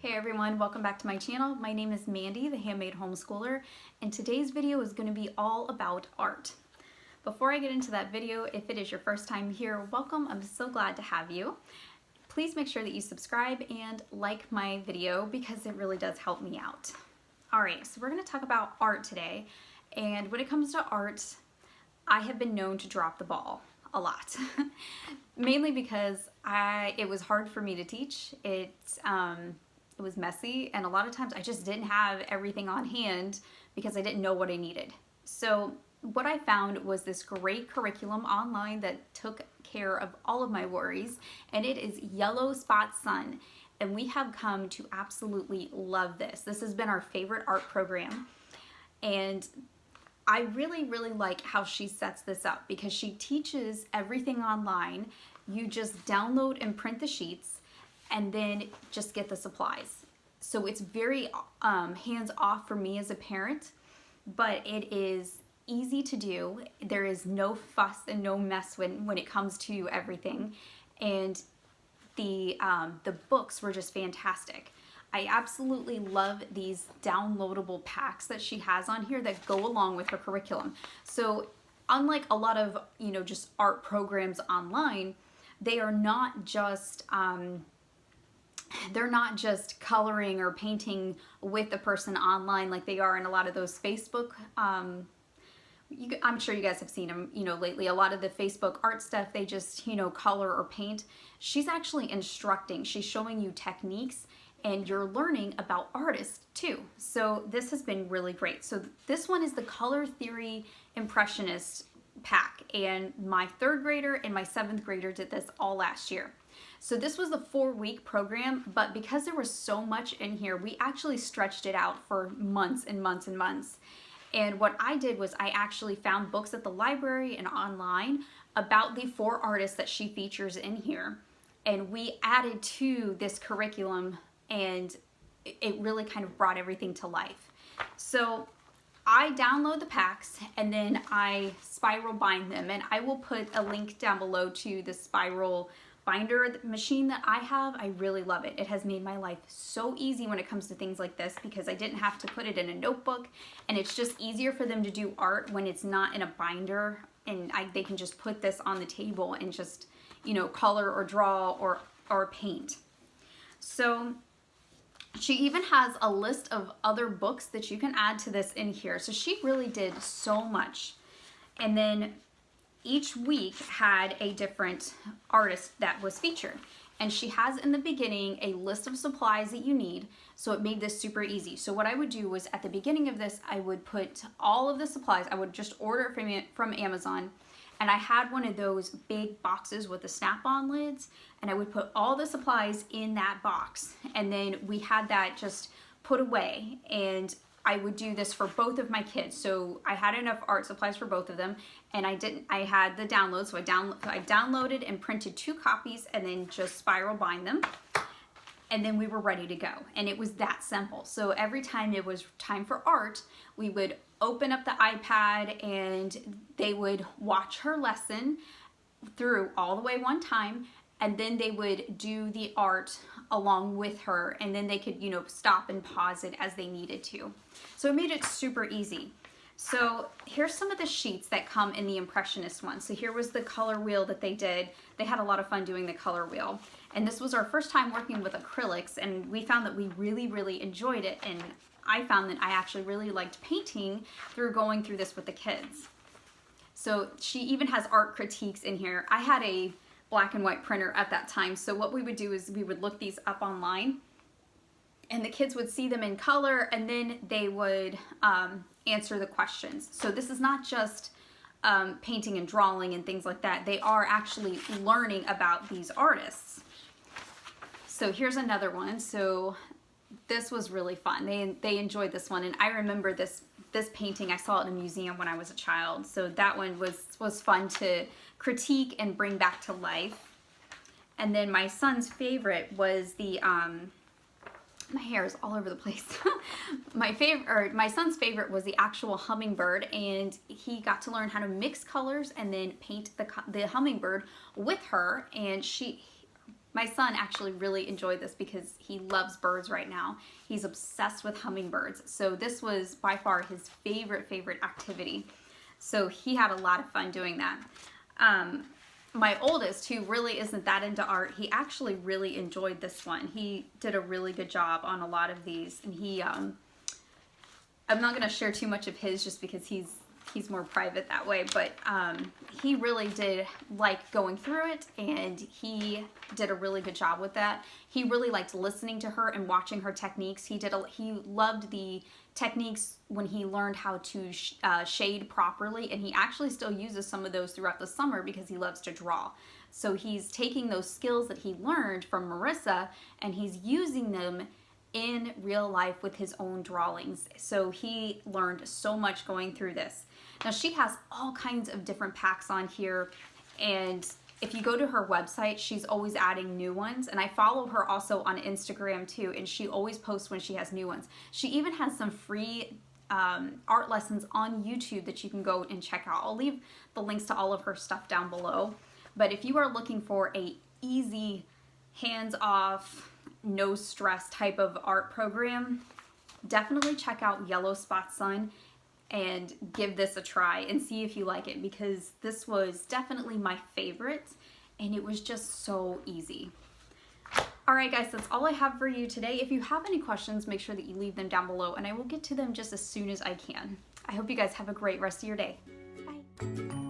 Hey everyone, welcome back to my channel. My name is Mandy, the handmade homeschooler, and today's video is going to be all about art. Before I get into that video, if it is your first time here, welcome. I'm so glad to have you. Please make sure that you subscribe and like my video because it really does help me out. Alright, so we're going to talk about art today, and when it comes to art, I have been known to drop the ball a lot. Mainly because it was hard for me to teach. It was messy, and a lot of times I just didn't have everything on hand because I didn't know what I needed. So what I found was this great curriculum online that took care of all of my worries, and it is Yellow Spot Sun. And we have come to absolutely love this. This has been our favorite art program, and I really like how she sets this up because she teaches everything online. You just download and print the sheets and then just get the supplies. So it's very hands-off for me as a parent, but it is easy to do. There is no fuss and no mess when it comes to everything. And the books were just fantastic. I absolutely love these downloadable packs that she has on here that go along with her curriculum. So unlike a lot of, just art programs online, they are not just they're not just coloring or painting with the person online like they are in a lot of those Facebook I'm sure you guys have seen them, lately. A lot of the Facebook art stuff, they just, color or paint. She's actually instructing. She's showing you techniques, and you're learning about artists too. So this has been really great. So this one is the Color Theory Impressionist pack, and my 3rd grader and my 7th grader did this all last year. So this was the 4-week program, but because there was so much in here, we actually stretched it out for months and months and months. And what I did was I actually found books at the library and online about the 4 artists that she features in here. And we added to this curriculum, and it really kind of brought everything to life. So I download the packs and then I spiral bind them, and I will put a link down below to the spiral binder machine that I have. I really love it. It has made my life so easy when it comes to things like this because I didn't have to put it in a notebook, and it's just easier for them to do art when it's not in a binder, and they can just put this on the table and just, color or draw or paint. So she even has a list of other books that you can add to this in here. So she really did so much. And then each week had a different artist that was featured. And she has in the beginning a list of supplies that you need, so it made this super easy. So what I would do was at the beginning of this, I would put all of the supplies, I would just order it from Amazon, and I had one of those big boxes with the snap-on lids, and I would put all the supplies in that box, and then we had that just put away. And I would do this for both of my kids. So I had enough art supplies for both of them, and I had the download, so I downloaded and printed 2 copies and then just spiral bind them, and then we were ready to go. And it was that simple. So every time it was time for art, we would open up the iPad and they would watch her lesson through all the way one time, and then they would do the art along with her, and then they could, stop and pause it as they needed to. So it made it super easy. So here's some of the sheets that come in the Impressionist one. So here was the color wheel that they did. They had a lot of fun doing the color wheel. And this was our first time working with acrylics, and we found that we really enjoyed it. And I found that I actually really liked painting through going through this with the kids. So she even has art critiques in here. I had a black and white printer at that time, so what we would do is we would look these up online, and the kids would see them in color, and then they would answer the questions. So this is not just painting and drawing and things like that. They are actually learning about these artists. So here's another one. So this was really fun. They enjoyed this one, and I remember this painting. I saw it in a museum when I was a child, so that one was fun to critique and bring back to life. And then my son's favorite was the my hair is all over the place. My son's favorite was the actual hummingbird, and he got to learn how to mix colors and then paint the hummingbird with her, and My son actually really enjoyed this because he loves birds right now. He's obsessed with hummingbirds. So this was by far his favorite activity. So he had a lot of fun doing that. My oldest, who really isn't that into art, he actually really enjoyed this one. He did a really good job on a lot of these, and he, I'm not going to share too much of his just because he's more private that way, but he really did like going through it, and he did a really good job with that. He really liked listening to her and watching her techniques. He loved the techniques when he learned how to shade properly, and he actually still uses some of those throughout the summer because he loves to draw. So he's taking those skills that he learned from Marissa and he's using them in real life with his own drawings. So he learned so much going through this. Now she has all kinds of different packs on here, and if you go to her website, she's always adding new ones, and I follow her also on Instagram too, and she always posts when she has new ones. She even has some free art lessons on YouTube that you can go and check out. I'll leave the links to all of her stuff down below, but if you are looking for a easy, hands-off, no stress type of art program, definitely check out Yellow Spot Sun and give this a try and see if you like it, because this was definitely my favorite and it was just so easy. Alright guys, that's all I have for you today. If you have any questions, make sure that you leave them down below and I will get to them just as soon as I can. I hope you guys have a great rest of your day. Bye.